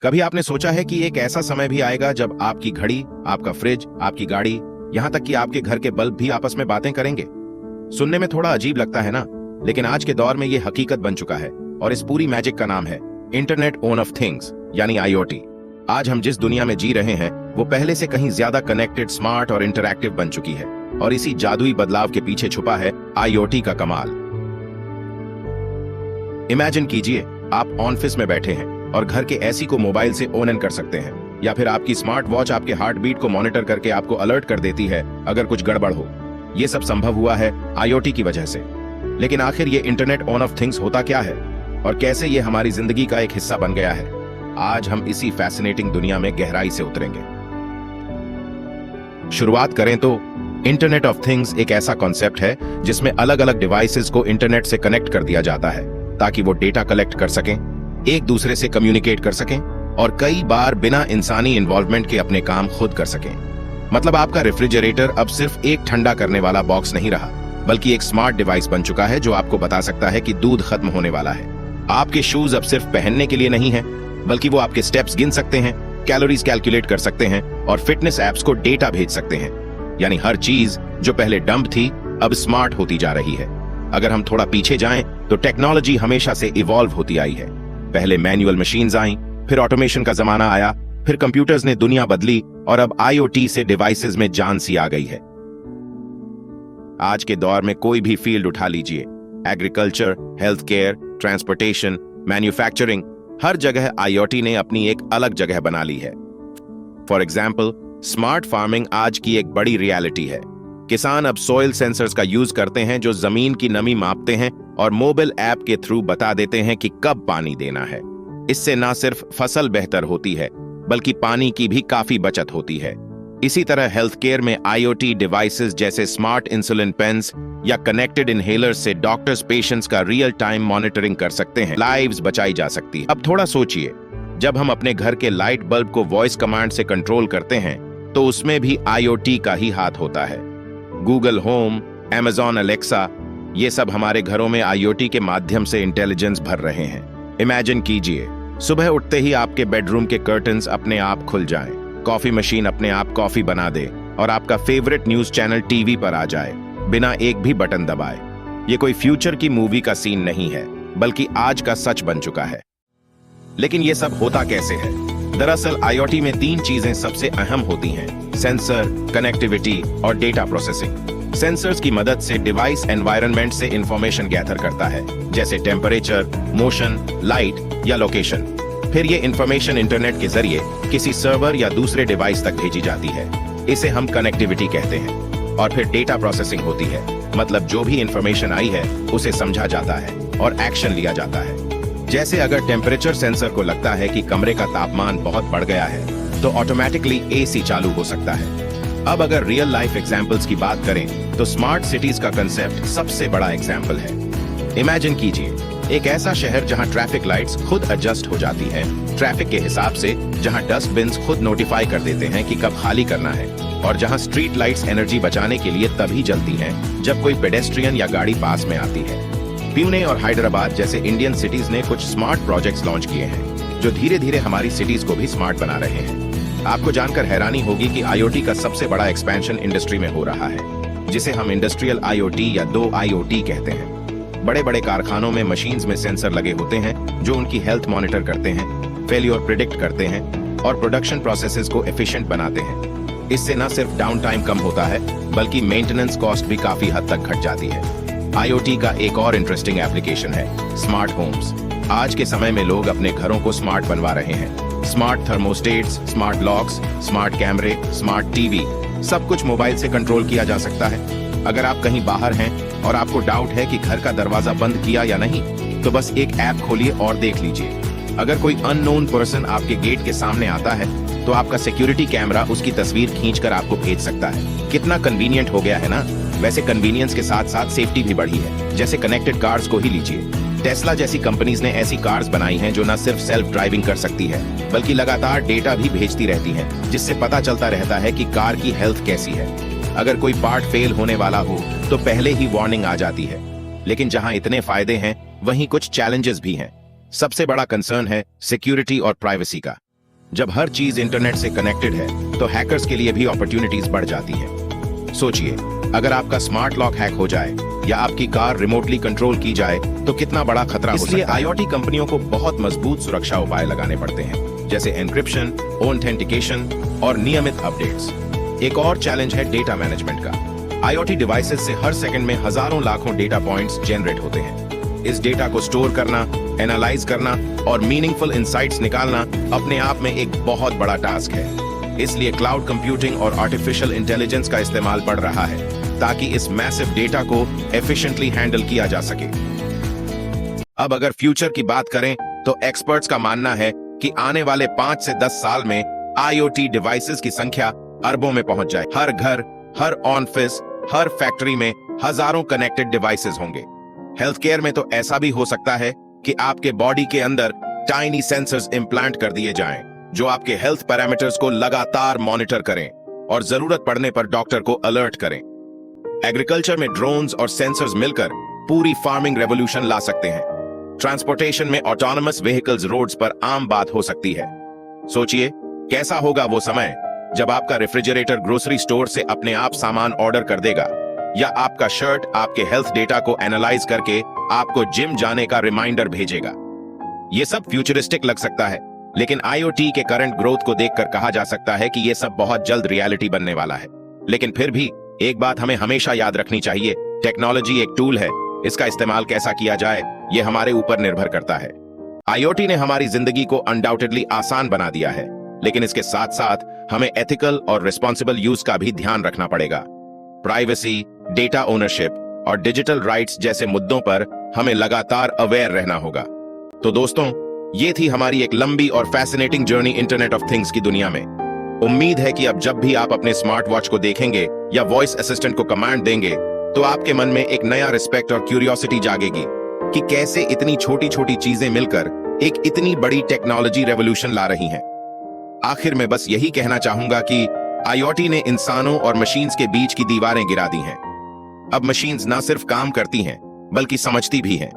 कभी आपने सोचा है कि एक ऐसा समय भी आएगा जब आपकी घड़ी, आपका फ्रिज, आपकी गाड़ी, यहाँ तक कि आपके घर के बल्ब भी आपस में बातें करेंगे? सुनने में थोड़ा अजीब लगता है ना, लेकिन आज के दौर में ये हकीकत बन चुका है और इस पूरी मैजिक का नाम है इंटरनेट ऑफ थिंग्स यानी IoT। आज हम जिस दुनिया में जी रहे हैं वो पहले से कहीं ज्यादा कनेक्टेड, स्मार्ट और इंटरैक्टिव बन चुकी है और इसी जादुई बदलाव के पीछे छुपा है IoT का कमाल। इमेजिन कीजिए, आप ऑफिस में बैठे हैं और घर के एसी को मोबाइल से ऑन एंड कर सकते हैं, या फिर आपकी स्मार्ट वॉच आपके हार्ट बीट को मॉनिटर करके आपको अलर्ट कर देती है अगर कुछ गड़बड़ हो। यह सब संभव हुआ है IoT की वजह से। लेकिन आखिर ये इंटरनेट ऑफ थिंग्स होता क्या है और कैसे ये हमारी जिंदगी का एक हिस्सा बन गया है? आज हम इसी फैसिनेटिंग दुनिया में गहराई से उतरेंगे। शुरुआत करें तो इंटरनेट ऑफ थिंग्स एक ऐसा कॉन्सेप्ट है जिसमें अलग अलग डिवाइसेस को इंटरनेट से कनेक्ट कर दिया जाता है ताकि वो डेटा कलेक्ट कर सकें, एक दूसरे से कम्युनिकेट कर सकें और कई बार बिना इंसानी इन्वॉल्वमेंट के अपने काम खुद कर सकें। मतलब आपका रेफ्रिजरेटर अब सिर्फ एक ठंडा करने वाला बॉक्स नहीं रहा, बल्कि एक स्मार्ट डिवाइस बन चुका है जो आपको बता सकता है कि दूध खत्म होने वाला है। आपके शूज अब सिर्फ पहनने के लिए नहीं है, बल्कि वो आपके स्टेप्स गिन सकते हैं, कैलोरीज कैलकुलेट कर सकते हैं और फिटनेस एप्स को डेटा भेज सकते हैं। यानी हर चीज जो पहले डंब थी अब स्मार्ट होती जा रही है। अगर हम थोड़ा पीछे जाएं तो टेक्नोलॉजी हमेशा से इवॉल्व होती आई है। पहले मैनुअल मशीन्स आईं, फिर ऑटोमेशन का जमाना आया, फिर कंप्यूटर्स ने दुनिया बदली और अब IoT से डिवाइसेस में जान सी आ गई है। आज के दौर में कोई भी फील्ड उठा लीजिए, agriculture, health care, transportation, manufacturing, हर जगह IoT ने अपनी एक अलग जगह बना ली है। फॉर एग्जाम्पल, स्मार्ट फार्मिंग आज की एक बड़ी रियलिटी है। किसान अब सॉइल सेंसर्स का यूज करते हैं जो जमीन की नमी मापते हैं और मोबाइल ऐप के थ्रू बता देते हैं कि कब पानी देना है। इससे न सिर्फ फसल बेहतर होती है बल्कि पानी की भी काफी बचत होती है। इसी तरह हेल्थ केयर में IoT डिवाइसेस जैसे स्मार्ट इंसुलिन पेन्स या कनेक्टेड इनहेलर्स से डॉक्टर्स पेशेंट्स का रियल टाइम मॉनिटरिंग कर सकते हैं, लाइव्स बचाई जा सकती है। अब थोड़ा सोचिए, जब हम अपने घर के लाइट बल्ब को वॉइस कमांड से कंट्रोल करते हैं तो उसमें भी IoT का ही हाथ होता है। गूगल होम, Amazon Alexa, ये सब हमारे घरों में IoT के माध्यम से इंटेलिजेंस भर रहे हैं। इमेजिन कीजिए, सुबह उठते ही आपके बेडरूम के कर्टन्स अपने आप खुल जाएं, कॉफी मशीन अपने आप कॉफी बना दे और आपका फेवरेट न्यूज चैनल टीवी पर आ जाए बिना एक भी बटन दबाए। ये कोई फ्यूचर की मूवी का सीन नहीं है, बल्कि आज का सच बन चुका है। लेकिन ये सब होता कैसे है? दरअसल IoT में 3 चीजें सबसे अहम होती हैं: सेंसर, कनेक्टिविटी और डेटा प्रोसेसिंग। सेंसर्स की मदद से डिवाइस एनवायरनमेंट से इंफॉर्मेशन गैदर करता है, जैसे टेम्परेचर, मोशन, लाइट या लोकेशन। फिर ये इंफॉर्मेशन इंटरनेट के जरिए किसी सर्वर या दूसरे डिवाइस तक भेजी जाती है। इसे हम कनेक्टिविटी कहते हैं। और फिर डेटा प्रोसेसिंग होती है, मतलब जो भी इंफॉर्मेशन आई है उसे समझा जाता है और एक्शन लिया जाता है। जैसे अगर टेम्परेचर सेंसर को लगता है कि कमरे का तापमान बहुत बढ़ गया है तो ऑटोमेटिकली AC चालू हो सकता है। अब अगर रियल लाइफ एग्जांपल्स की बात करें तो स्मार्ट सिटीज का कंसेप्ट सबसे बड़ा एग्जांपल है। इमेजिन कीजिए, एक ऐसा शहर जहां ट्रैफिक लाइट्स खुद एडजस्ट हो जाती है ट्रैफिक के हिसाब से, जहां डस्टबिन्स खुद नोटिफाई कर देते हैं कि कब खाली करना है और जहां स्ट्रीट लाइट्स एनर्जी बचाने के लिए तभी जलती हैं जब कोई पेडेस्ट्रियन या गाड़ी पास में आती है। पुणे और हैदराबाद जैसे इंडियन सिटीज ने कुछ स्मार्ट प्रोजेक्ट्स लॉन्च किए हैं जो धीरे धीरे हमारी सिटीज को भी स्मार्ट बना रहे हैं। आपको जानकर हैरानी होगी कि IoT का सबसे बड़ा एक्सपेंशन इंडस्ट्री में हो रहा है, जिसे हम इंडस्ट्रियल IoT या 2IoT कहते हैं। बड़े बड़े कारखानों में मशीन्स में सेंसर लगे होते हैं जो उनकी हेल्थ मॉनिटर करते हैं, फेलियर प्रिडिक्ट करते हैं और प्रोडक्शन प्रोसेसेस को एफिशिएंट बनाते हैं। इससे न सिर्फ डाउन टाइम कम होता है बल्कि मेंटेनेंस कॉस्ट भी काफी हद तक घट जाती है। IoT का एक और इंटरेस्टिंग एप्लीकेशन है स्मार्ट होम्स। आज के समय में लोग अपने घरों को स्मार्ट बनवा रहे हैं। Smart thermostats, smart locks, smart कैमरे, स्मार्ट टीवी, सब कुछ मोबाइल से कंट्रोल किया जा सकता है। अगर आप कहीं बाहर हैं और आपको डाउट है कि घर का दरवाजा बंद किया या नहीं, तो बस एक ऐप खोलिए और देख लीजिए। अगर कोई अननोन पर्सन आपके गेट के सामने आता है तो आपका सिक्योरिटी कैमरा उसकी तस्वीर खींचकर आपको भेज सकता है। कितना कन्वीनियंट हो गया है ना? वैसे कन्वीनियंस के साथ साथ सेफ्टी भी बढ़ी है। जैसे कनेक्टेड कार्स को ही लीजिए, टेस्ला जैसी कंपनीज ने ऐसी कार्स बनाई हैं जो न सिर्फ सेल्फ ड्राइविंग कर सकती है बल्कि लगातार डेटा भी भेजती रहती हैं, जिससे पता चलता रहता है कि कार की हेल्थ कैसी है। अगर कोई पार्ट फेल होने वाला हो तो पहले ही वार्निंग आ जाती है। लेकिन जहां इतने फायदे हैं वहीं कुछ चैलेंजेस भी हैं। सबसे बड़ा कंसर्न है सिक्योरिटी और प्राइवेसी का। जब हर चीज इंटरनेट से कनेक्टेड है तो हैकर्स के लिए भी अपॉर्चुनिटीज बढ़ जाती हैं। सोचिए, अगर आपका स्मार्ट लॉक हैक हो जाए या आपकी कार रिमोटली कंट्रोल की जाए तो कितना बड़ा खतरा हो सकता है। इसलिए आईओटी कंपनियों को बहुत मजबूत सुरक्षा उपाय लगाने पड़ते हैं, जैसे एन्क्रिप्शन, ऑथेंटिकेशन और नियमित अपडेट्स। एक और चैलेंज है डेटा मैनेजमेंट का। आईओटी डिवाइसेस से हर सेकंड में हजारों लाखों डेटा पॉइंट्स जनरेट होते हैं। इस डेटा को स्टोर करना, एनालाइज करना और मीनिंगफुल इंसाइट्स निकालना अपने आप में एक बहुत बड़ा टास्क है। इसलिए क्लाउड कंप्यूटिंग और आर्टिफिशियल इंटेलिजेंस का इस्तेमाल बढ़ रहा है ताकि इस मैसिव डेटा को एफिशिएंटली हैंडल किया जा सके। अब अगर फ्यूचर की बात करें तो एक्सपर्ट्स का मानना है कि आने वाले 5 से 10 साल में आईओटी डिवाइसेस की संख्या अरबों में पहुंच जाए। हर घर, हर ऑफिस, हर फैक्ट्री में हजारों कनेक्टेड डिवाइसेस होंगे। हेल्थ केयर में तो ऐसा भी हो सकता है कि आपके बॉडी के अंदर टाइनी सेंसर्स इम्प्लांट कर दिए जाएं, जो आपके हेल्थ पैरामीटर्स को लगातार मॉनिटर करें और जरूरत पड़ने पर डॉक्टर को अलर्ट करें। एग्रीकल्चर में ड्रोन्स और सेंसर्स मिलकर पूरी फार्मिंग रेवोल्यूशन ला सकते हैं। ट्रांसपोर्टेशन में ऑटोनमस व्हीकल्स रोड्स पर आम बात हो सकती है। सोचिए, कैसा होगा वो समय जब आपका रेफ्रिजरेटर ग्रोसरी स्टोर से अपने आप सामान ऑर्डर कर देगा, या आपका शर्ट आपके हेल्थ डेटा को एनालाइज करके आपको जिम जाने का रिमाइंडर भेजेगा। ये सब फ्यूचरिस्टिक लग सकता है, लेकिन आईओटी के करंट ग्रोथ को देखकर कहा जा सकता है कि ये सब बहुत जल्द रियलिटी बनने वाला है। लेकिन फिर भी एक बात हमें हमेशा याद रखनी चाहिए, टेक्नोलॉजी एक टूल है, इसका इस्तेमाल कैसा किया जाए ये हमारे ऊपर निर्भर करता है। आईओटी ने हमारी जिंदगी को अनडाउटेडली आसान बना दिया है, लेकिन इसके साथ साथ हमें एथिकल और रिस्पॉन्सिबल यूज का भी ध्यान रखना पड़ेगा। प्राइवेसी, डेटा ओनरशिप और डिजिटल राइट्स जैसे मुद्दों पर हमें लगातार अवेयर रहना होगा। तो दोस्तों, ये थी हमारी एक लंबी और fascinating journey internet of things की दुनिया में। उम्मीद है कि अब जब भी आप अपने स्मार्ट वॉच को देखेंगे या वॉइस असिस्टेंट को कमांड देंगे तो आपके मन में एक नया रिस्पेक्ट और क्यूरियोसिटी जागेगी कि कैसे इतनी छोटी छोटी चीजें मिलकर एक इतनी बड़ी टेक्नोलॉजी रेवोल्यूशन ला रही हैं। आखिर में बस यही कहना चाहूंगा कि आईओटी ने इंसानों और मशीन्स के बीच की दीवारें गिरा दी हैं। अब मशीन्स ना सिर्फ काम करती हैं बल्कि समझती भी हैं,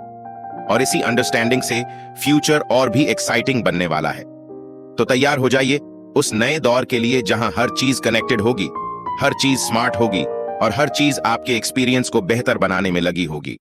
और इसी अंडरस्टैंडिंग से फ्यूचर और भी एक्साइटिंग बनने वाला है। तो तैयार हो जाइए उस नए दौर के लिए जहां हर चीज कनेक्टेड होगी, हर चीज स्मार्ट होगी और हर चीज आपके एक्सपीरियंस को बेहतर बनाने में लगी होगी।